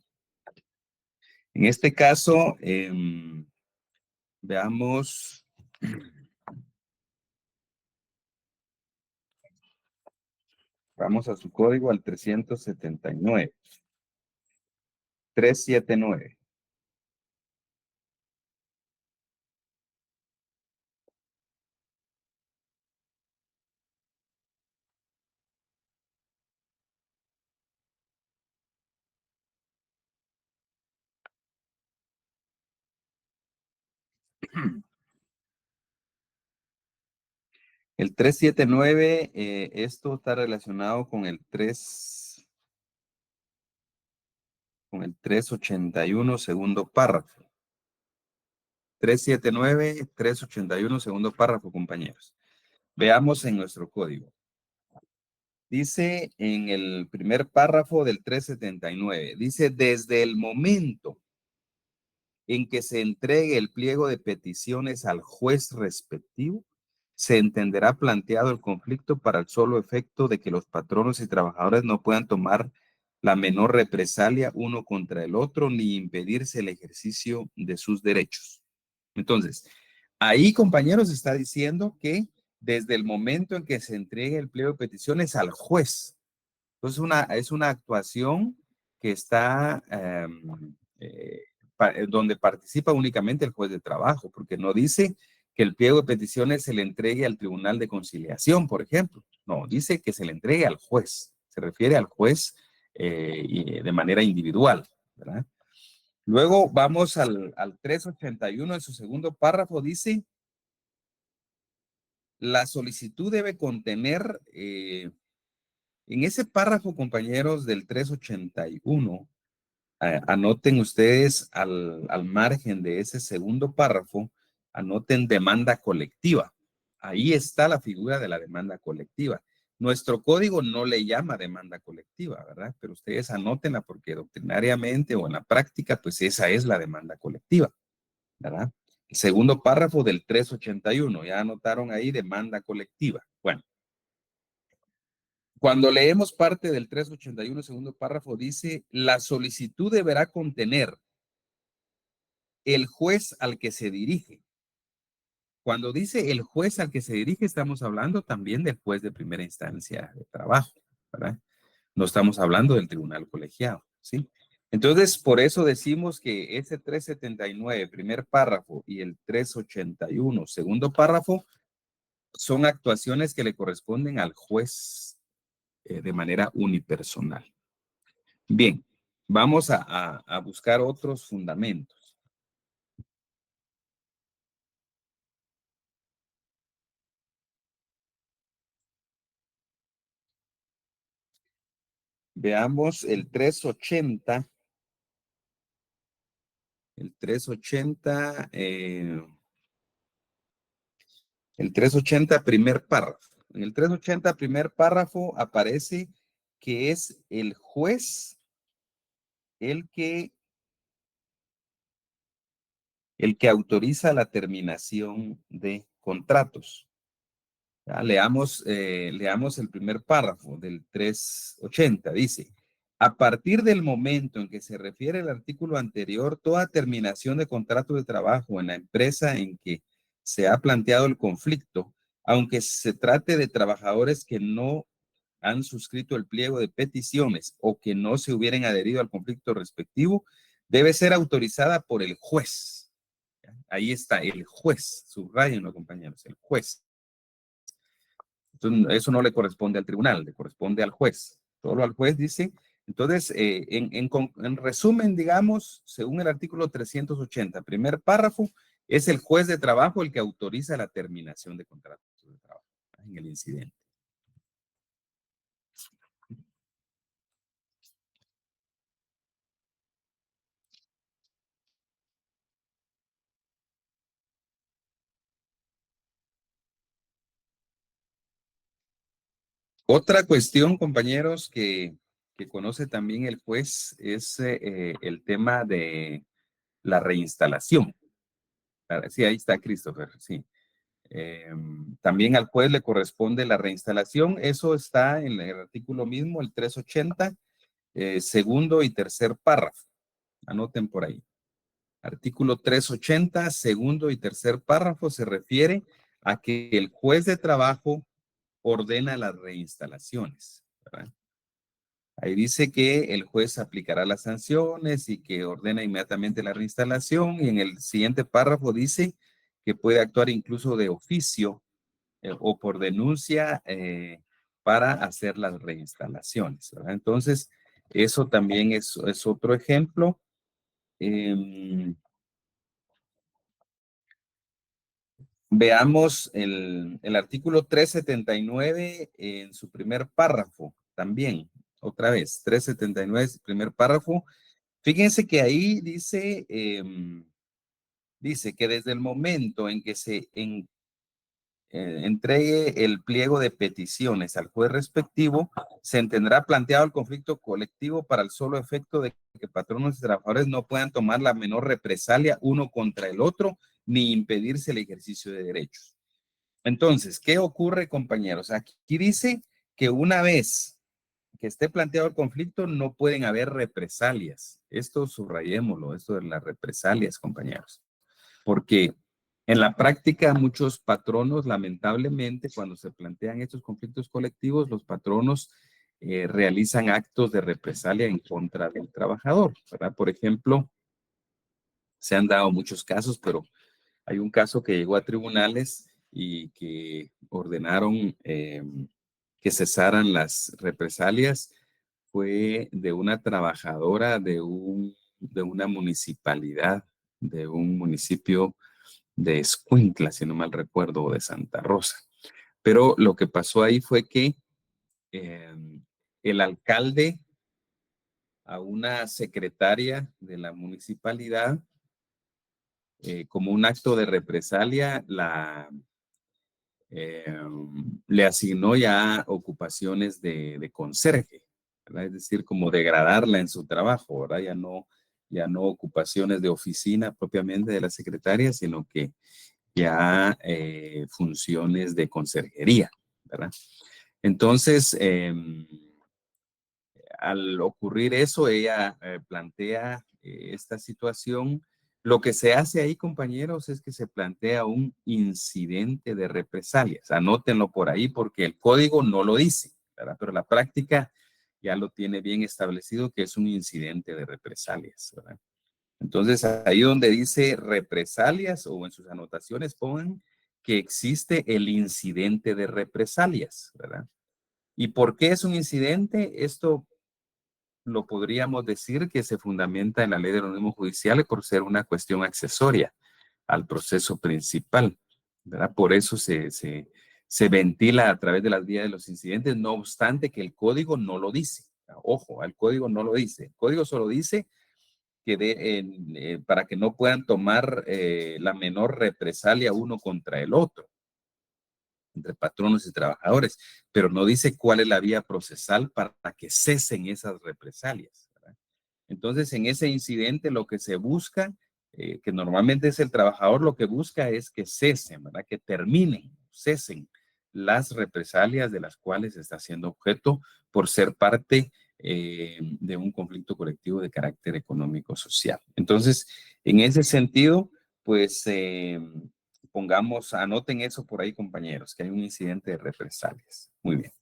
En este caso, veamos. Vamos a su código al 379. 379. El 379, esto está relacionado con el 381, segundo párrafo. 379, 381, segundo párrafo, compañeros. Veamos en nuestro código. Dice en el primer párrafo del 379, dice, desde el momento en que se entregue el pliego de peticiones al juez respectivo, se entenderá planteado el conflicto para el solo efecto de que los patronos y trabajadores no puedan tomar la menor represalia uno contra el otro ni impedirse el ejercicio de sus derechos. Entonces, ahí, compañeros, está diciendo que desde el momento en que se entregue el pliego de peticiones al juez. Entonces, es una actuación que está donde participa únicamente el juez de trabajo, porque no dice que el pliego de peticiones se le entregue al Tribunal de Conciliación, por ejemplo. No, dice que se le entregue al juez. Se refiere al juez de manera individual, ¿verdad? Luego vamos al 381, en su segundo párrafo dice, la solicitud debe contener, en ese párrafo, compañeros, del 381, anoten ustedes al margen de ese segundo párrafo, anoten demanda colectiva. Ahí está la figura de la demanda colectiva. Nuestro código no le llama demanda colectiva, ¿verdad? Pero ustedes anótenla porque doctrinariamente o en la práctica, pues esa es la demanda colectiva, ¿verdad? El segundo párrafo del 381, ya anotaron ahí demanda colectiva. Bueno, cuando leemos parte del 381, segundo párrafo, dice, la solicitud deberá contener el juez al que se dirige. Cuando dice el juez al que se dirige, estamos hablando también del juez de primera instancia de trabajo, ¿verdad? No estamos hablando del tribunal colegiado, ¿sí? Entonces, por eso decimos que ese 379, primer párrafo, y el 381, segundo párrafo, son actuaciones que le corresponden al juez de manera unipersonal. Bien, vamos a buscar otros fundamentos. Veamos el 380. El 380, primer párrafo. En el 380, primer párrafo, aparece que es el juez el que autoriza la terminación de contratos. Ya, leamos el primer párrafo del 380. Dice, a partir del momento en que se refiere el artículo anterior, toda terminación de contrato de trabajo en la empresa en que se ha planteado el conflicto, aunque se trate de trabajadores que no han suscrito el pliego de peticiones o que no se hubieran adherido al conflicto respectivo, debe ser autorizada por el juez. Ahí está, el juez. Subrayenlo, compañeros, el juez. Entonces, eso no le corresponde al tribunal, le corresponde al juez. Solo al juez dice. Entonces, en resumen, digamos, según el artículo 380, primer párrafo, es el juez de trabajo el que autoriza la terminación de contratos de trabajo en el incidente. Otra cuestión, compañeros, que conoce también el juez es el tema de la reinstalación. Sí, ahí está Christopher, sí. También al juez le corresponde la reinstalación. Eso está en el artículo mismo, el 380, segundo y tercer párrafo. Anoten por ahí. Artículo 380, segundo y tercer párrafo, se refiere a que el juez de trabajo ordena las reinstalaciones, ¿verdad? Ahí dice que el juez aplicará las sanciones y que ordena inmediatamente la reinstalación, y en el siguiente párrafo dice que puede actuar incluso de oficio o por denuncia para hacer las reinstalaciones, ¿verdad? Entonces, eso también es otro ejemplo. Veamos el artículo 379 en su primer párrafo también. Otra vez, 379, primer párrafo. Fíjense que ahí dice, dice que desde el momento en que se entregue el pliego de peticiones al juez respectivo, se tendrá planteado el conflicto colectivo para el solo efecto de que patronos y trabajadores no puedan tomar la menor represalia uno contra el otro, ni impedirse el ejercicio de derechos. Entonces, ¿qué ocurre, compañeros? Aquí dice que una vez que esté planteado el conflicto, no pueden haber represalias. Esto subrayémoslo, esto de las represalias, compañeros. Porque en la práctica, muchos patronos, lamentablemente, cuando se plantean estos conflictos colectivos, los patronos realizan actos de represalia en contra del trabajador, ¿verdad? Por ejemplo, se han dado muchos casos, pero hay un caso que llegó a tribunales y que ordenaron que cesaran las represalias. Fue de una trabajadora de una municipalidad, de un municipio de Escuintla, si no mal recuerdo, o de Santa Rosa. Pero lo que pasó ahí fue que el alcalde a una secretaria de la municipalidad, como un acto de represalia, le asignó ya ocupaciones de conserje, ¿verdad? Es decir, como degradarla en su trabajo, ¿verdad? Ya no ocupaciones de oficina propiamente de la secretaria, sino que ya funciones de conserjería, ¿verdad? Entonces, al ocurrir eso, ella plantea esta situación. Lo que se hace ahí, compañeros, es que se plantea un incidente de represalias. Anótenlo por ahí porque el código no lo dice, ¿verdad? Pero la práctica ya lo tiene bien establecido que es un incidente de represalias, ¿verdad? Entonces, ahí donde dice represalias o en sus anotaciones pongan que existe el incidente de represalias, ¿verdad? ¿Y por qué es un incidente? Esto lo podríamos decir que se fundamenta en la ley de organismo judicial por ser una cuestión accesoria al proceso principal, ¿verdad? Por eso se ventila a través de las vías de los incidentes, no obstante que el código no lo dice. Ojo, el código no lo dice. El código solo dice que para que no puedan tomar la menor represalia uno contra el otro, entre patronos y trabajadores, pero no dice cuál es la vía procesal para que cesen esas represalias, ¿verdad? Entonces, en ese incidente lo que se busca, que normalmente es el trabajador, lo que busca es que cesen, ¿verdad? Que terminen, cesen las represalias de las cuales está siendo objeto por ser parte de un conflicto colectivo de carácter económico-social. Entonces, en ese sentido, pues anoten eso por ahí, compañeros, que hay un incidente de represalias. Muy bien.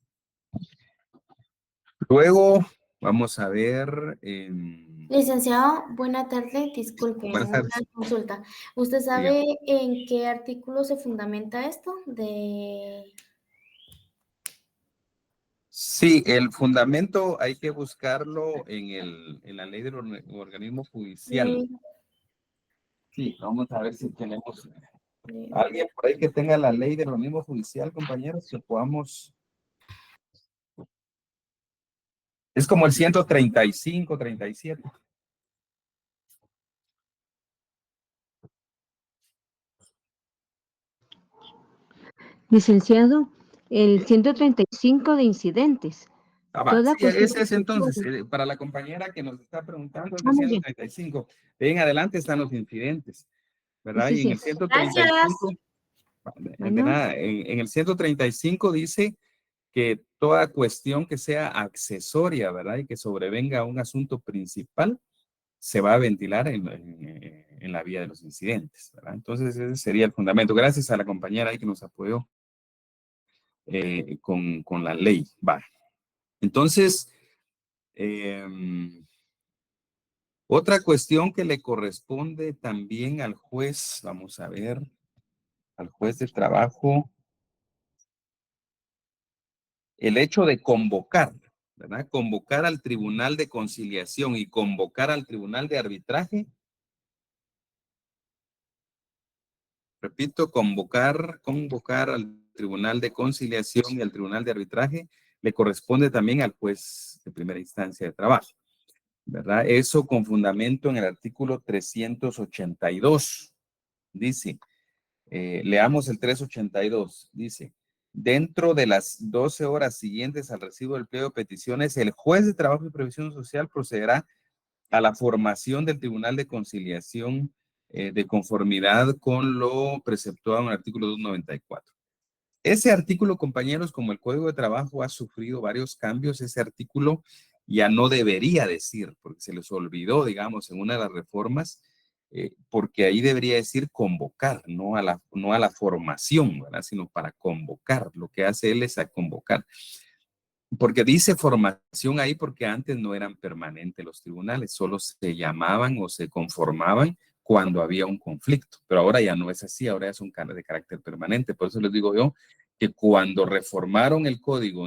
Luego, vamos a ver. Licenciado, buena tarde. Disculpe, Buenas una tardes. consulta. ¿Usted Dígame. sabe en qué artículo se fundamenta esto? Sí, el fundamento hay que buscarlo en la ley del organismo judicial. Sí, vamos a ver si tenemos alguien por ahí que tenga la ley del organismo judicial, compañeros, que podamos. Es como el 135, 37. Licenciado, el 135 de incidentes. Toda Sí, ese cuestión. es entonces, para la compañera que nos está preguntando, es el Muy bien. 135. De en adelante están los incidentes, ¿verdad? Sí, Y en sí. el 135, de Bueno. nada, en el 135 dice que toda cuestión que sea accesoria, ¿verdad? Y que sobrevenga a un asunto principal, se va a ventilar en la vía de los incidentes, ¿verdad? Entonces, ese sería el fundamento. Gracias a la compañera ahí que nos apoyó con la ley. Va. Entonces, otra cuestión que le corresponde también al juez, vamos a ver, al juez de trabajo, el hecho de convocar, ¿verdad? Convocar al tribunal de conciliación y convocar al tribunal de arbitraje. Repito, convocar al tribunal de conciliación y al tribunal de arbitraje le corresponde también al juez de primera instancia de trabajo, ¿verdad? Eso con fundamento en el artículo 382. Dice, leamos el 382, dice, dentro de las 12 horas siguientes al recibo del pliego de peticiones, el juez de trabajo y previsión social procederá a la formación del tribunal de conciliación de conformidad con lo preceptuado en el artículo 294. Ese artículo, compañeros, como el Código de Trabajo ha sufrido varios cambios, ese artículo ya no debería decir, porque se les olvidó, digamos, en una de las reformas, porque ahí debería decir convocar, no a la formación, ¿verdad? Sino para convocar. Lo que hace él es a convocar. Porque dice formación ahí porque antes no eran permanentes los tribunales, solo se llamaban o se conformaban cuando había un conflicto, pero ahora ya no es así, ahora ya son de carácter permanente. Por eso les digo yo que cuando reformaron el código,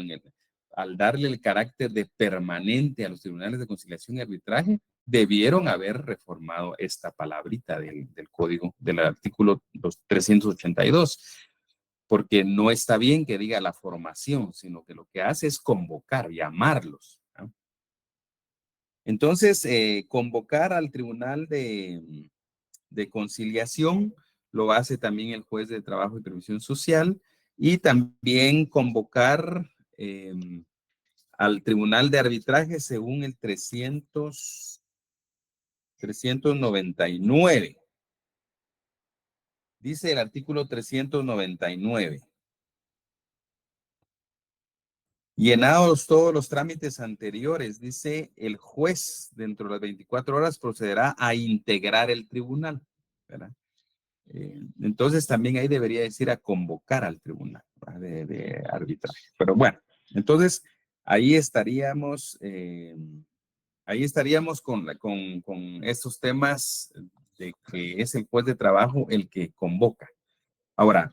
al darle el carácter de permanente a los tribunales de conciliación y arbitraje, debieron haber reformado esta palabrita del código, del artículo 382, porque no está bien que diga la formación, sino que lo que hace es convocar, llamarlos, ¿no? Entonces, convocar al tribunal de conciliación lo hace también el juez de trabajo y previsión social, y también convocar al tribunal de arbitraje según el 399. Dice el artículo 399. Llenados todos los trámites anteriores, dice el juez, dentro de las 24 horas procederá a integrar el tribunal, ¿verdad? Entonces también ahí debería decir a convocar al tribunal de arbitraje. Pero bueno, entonces ahí estaríamos con estos temas de que es el juez de trabajo el que convoca. Ahora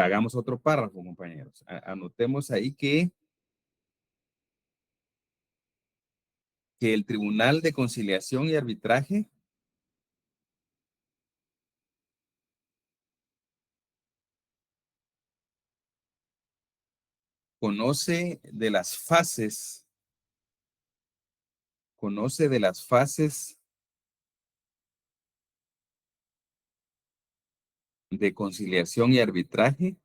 hagamos otro párrafo, compañeros. Anotemos ahí que el Tribunal de Conciliación y Arbitraje conoce de las fases de conciliación y arbitraje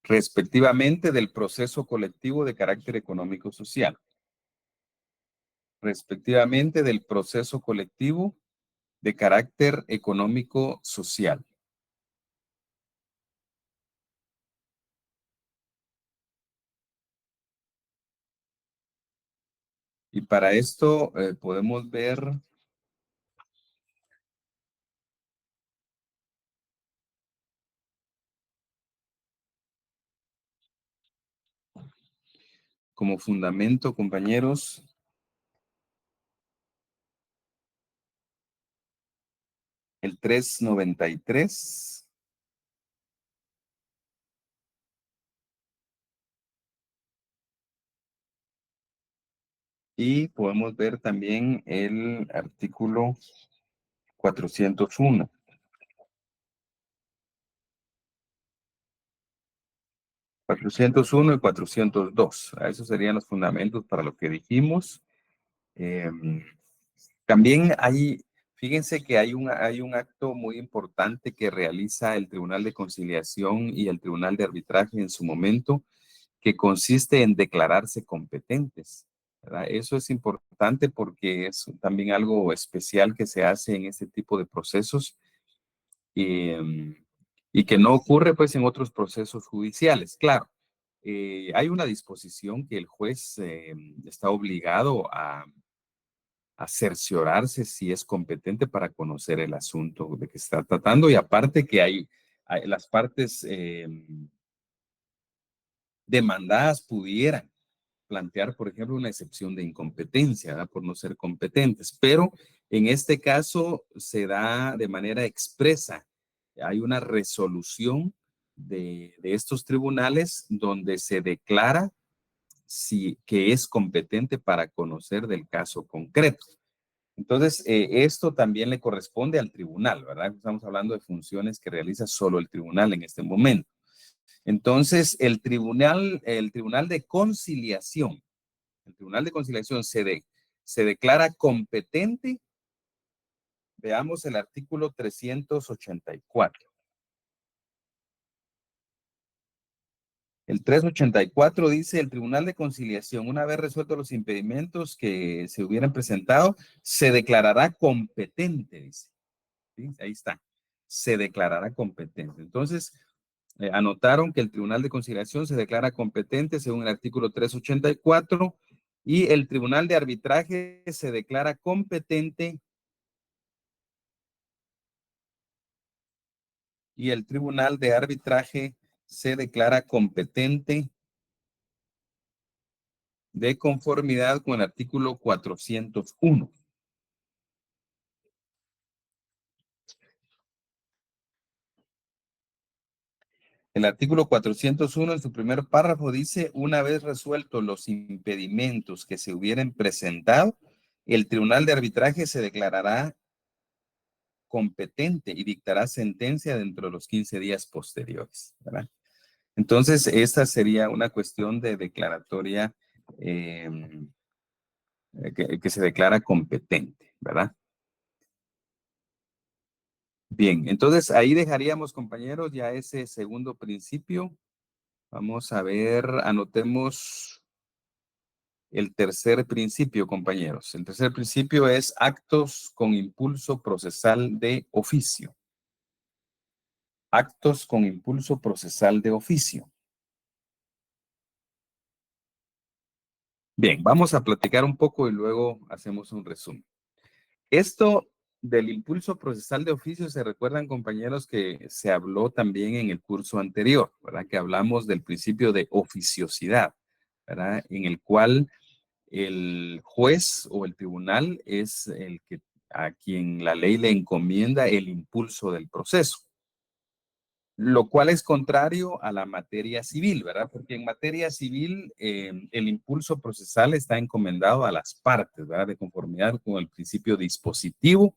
respectivamente del proceso colectivo de carácter económico-social. Respectivamente del proceso colectivo de carácter económico-social. Y para esto podemos ver como fundamento, compañeros, el 393. Y podemos ver también el artículo 401. Y 402. Esos serían los fundamentos para lo que dijimos. También fíjense que hay un acto muy importante que realiza el Tribunal de Conciliación y el Tribunal de Arbitraje en su momento, que consiste en declararse competentes, ¿verdad? Eso es importante porque es también algo especial que se hace en este tipo de procesos y que no ocurre pues en otros procesos judiciales. Claro, hay una disposición que el juez está obligado a cerciorarse si es competente para conocer el asunto de que está tratando, y aparte que hay las partes demandadas pudieran plantear, por ejemplo, una excepción de incompetencia, ¿verdad? Por no ser competentes, pero en este caso se da de manera expresa. Hay una resolución de estos tribunales donde se declara que es competente para conocer del caso concreto. Entonces, esto también le corresponde al tribunal, ¿verdad? Estamos hablando de funciones que realiza solo el tribunal en este momento. Entonces, el tribunal de conciliación, se declara competente. Veamos el artículo 384. El 384 dice: el Tribunal de Conciliación, una vez resueltos los impedimentos que se hubieran presentado, se declarará competente, dice. ¿Sí? Ahí está. Se declarará competente. Entonces, anotaron que el Tribunal de Conciliación se declara competente según el artículo 384 y el Tribunal de Arbitraje se declara competente de conformidad con el artículo 401. El artículo 401 en su primer párrafo dice: una vez resueltos los impedimentos que se hubieran presentado, el Tribunal de Arbitraje se declarará competente y dictará sentencia dentro de los 15 días posteriores, ¿verdad? Entonces, esta sería una cuestión de declaratoria que se declara competente, ¿verdad? Bien, entonces ahí dejaríamos, compañeros, ya ese segundo principio. Vamos a ver, anotemos el tercer principio, compañeros. El tercer principio es actos con impulso procesal de oficio. Actos con impulso procesal de oficio. Bien, vamos a platicar un poco y luego hacemos un resumen. Esto del impulso procesal de oficio, se recuerdan, compañeros, que se habló también en el curso anterior, ¿verdad? Que hablamos del principio de oficiosidad, ¿verdad? En el cual el juez o el tribunal es a quien la ley le encomienda el impulso del proceso, lo cual es contrario a la materia civil, ¿verdad? Porque en materia civil el impulso procesal está encomendado a las partes, ¿verdad? De conformidad con el principio dispositivo.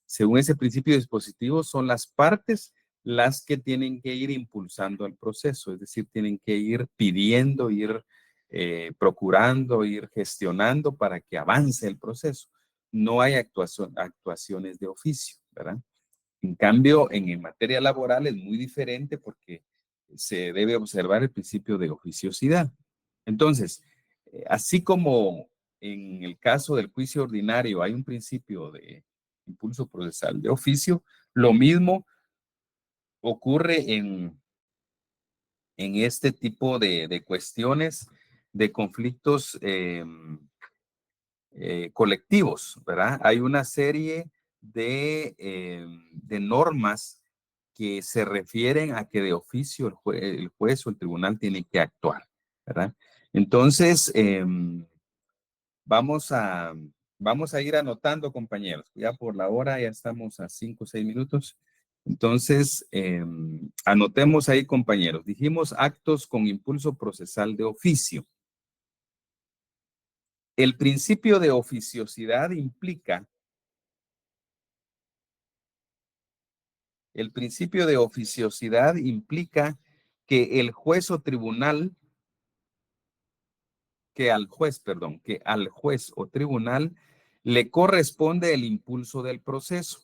Según ese principio dispositivo, son las partes las que tienen que ir impulsando el proceso, es decir, tienen que ir pidiendo, ir procurando, ir gestionando para que avance el proceso. No hay actuaciones de oficio, ¿verdad? En cambio, en materia laboral es muy diferente porque se debe observar el principio de oficiosidad. Entonces, así como en el caso del juicio ordinario hay un principio de impulso procesal de oficio, lo mismo ocurre en este tipo de cuestiones de conflictos colectivos, ¿verdad? Hay una serie de normas que se refieren a que de oficio el juez o el tribunal tiene que actuar, ¿verdad? Entonces, vamos a ir anotando, compañeros. Ya por la hora, ya estamos a 5 o 6 minutos. Entonces, anotemos ahí, compañeros. Dijimos actos con impulso procesal de oficio. El principio de oficiosidad implica que el juez o tribunal, que al juez o tribunal le corresponde el impulso del proceso.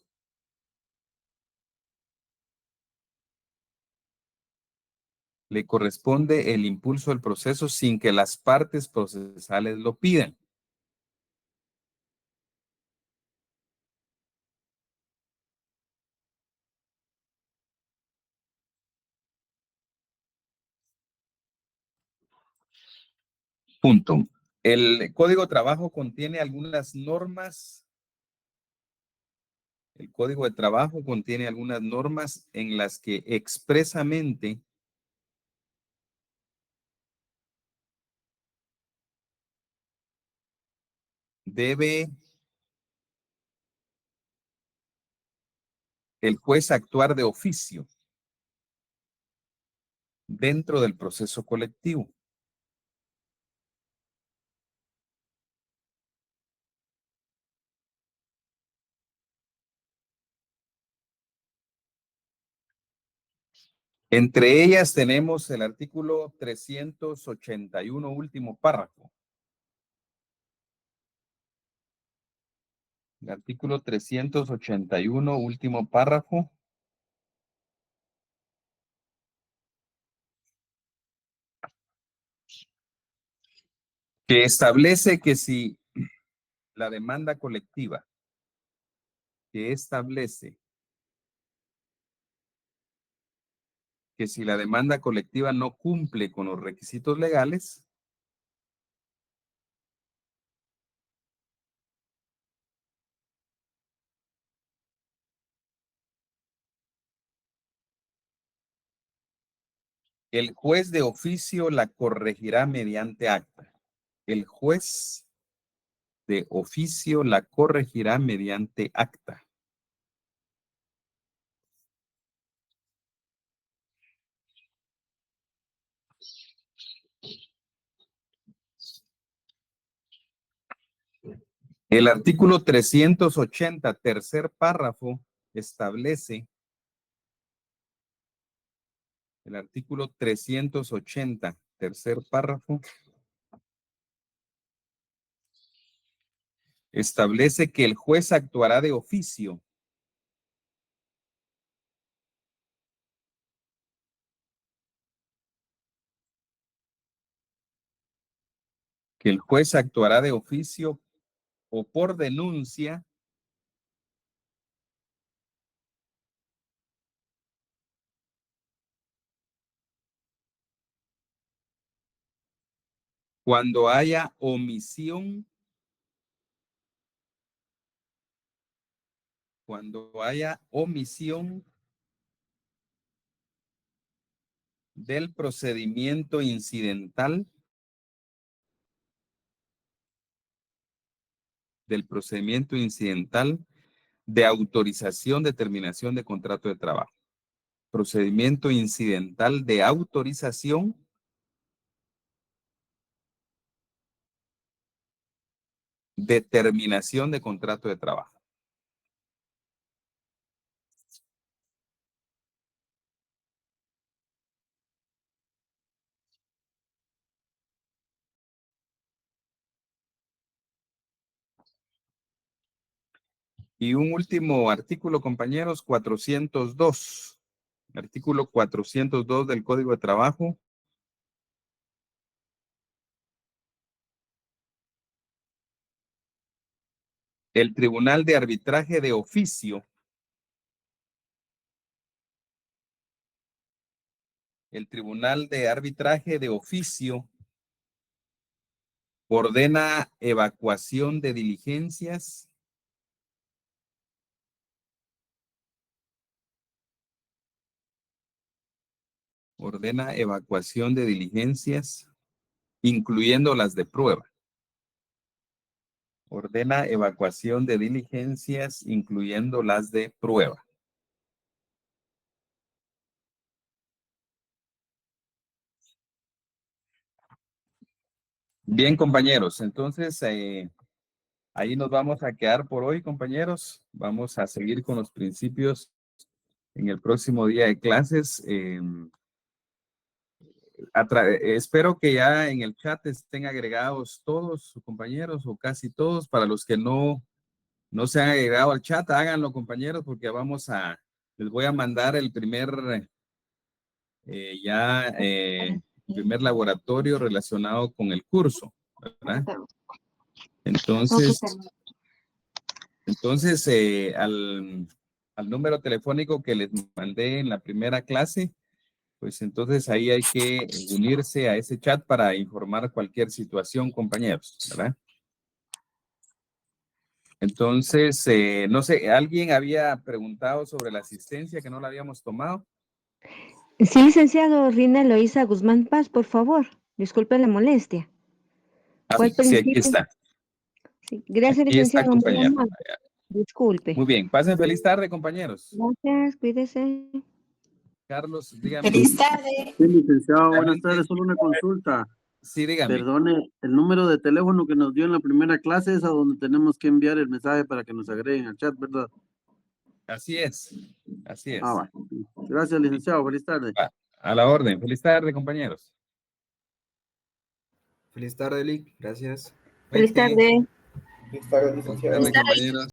Le corresponde el impulso del proceso sin que las partes procesales lo pidan. Punto. El Código de Trabajo contiene algunas normas. El Código de Trabajo contiene algunas normas en las que expresamente debe el juez actuar de oficio dentro del proceso colectivo. Entre ellas tenemos el artículo 381, último párrafo. El artículo 381, último párrafo. Que establece que si la demanda colectiva, no cumple con los requisitos legales, el juez de oficio la corregirá mediante acta. El juez de oficio la corregirá mediante acta. El artículo 380, tercer párrafo, establece. El artículo 380, tercer párrafo, establece que el juez actuará de oficio o por denuncia cuando haya omisión del procedimiento incidental de autorización de terminación de contrato de trabajo. Procedimiento incidental de autorización de terminación de contrato de trabajo. Y un último artículo, compañeros, 402. Artículo 402 del Código de Trabajo. El Tribunal de Arbitraje de Oficio. El Tribunal de Arbitraje de Oficio ordena evacuación de diligencias incluyendo las de prueba. Ordena evacuación de diligencias, incluyendo las de prueba. Bien, compañeros, entonces ahí nos vamos a quedar por hoy, compañeros. Vamos a seguir con los principios en el próximo día de clases. Espero que ya en el chat estén agregados todos sus compañeros o casi todos. Para los que no se han agregado al chat, háganlo, compañeros, porque les voy a mandar el primer primer laboratorio relacionado con el curso, ¿verdad? Entonces al número telefónico que les mandé en la primera clase, pues entonces ahí hay que unirse a ese chat para informar cualquier situación, compañeros, ¿verdad? Entonces, no sé, ¿alguien había preguntado sobre la asistencia que no la habíamos tomado? Sí, licenciado. Rina Eloísa Guzmán Paz, por favor. Disculpe la molestia. Fue al Sí, aquí principio. está. Sí, gracias, Aquí está, licenciado. Muy compañero. amable. Disculpe. Muy bien, pasen feliz tarde, compañeros. Gracias, cuídese. Carlos, dígame. Feliz tarde. Sí, licenciado, buenas tardes. Solo una consulta. Sí, dígame. Perdone, el número de teléfono que nos dio en la primera clase es a donde tenemos que enviar el mensaje para que nos agreguen al chat, ¿verdad? Así es. Así es. Ah, va. Gracias, licenciado. Feliz tarde. A la orden. Feliz tarde, compañeros. Feliz tarde, Lick. Gracias. Feliz tarde. Feliz tarde, licenciado. Feliz tarde, compañeros.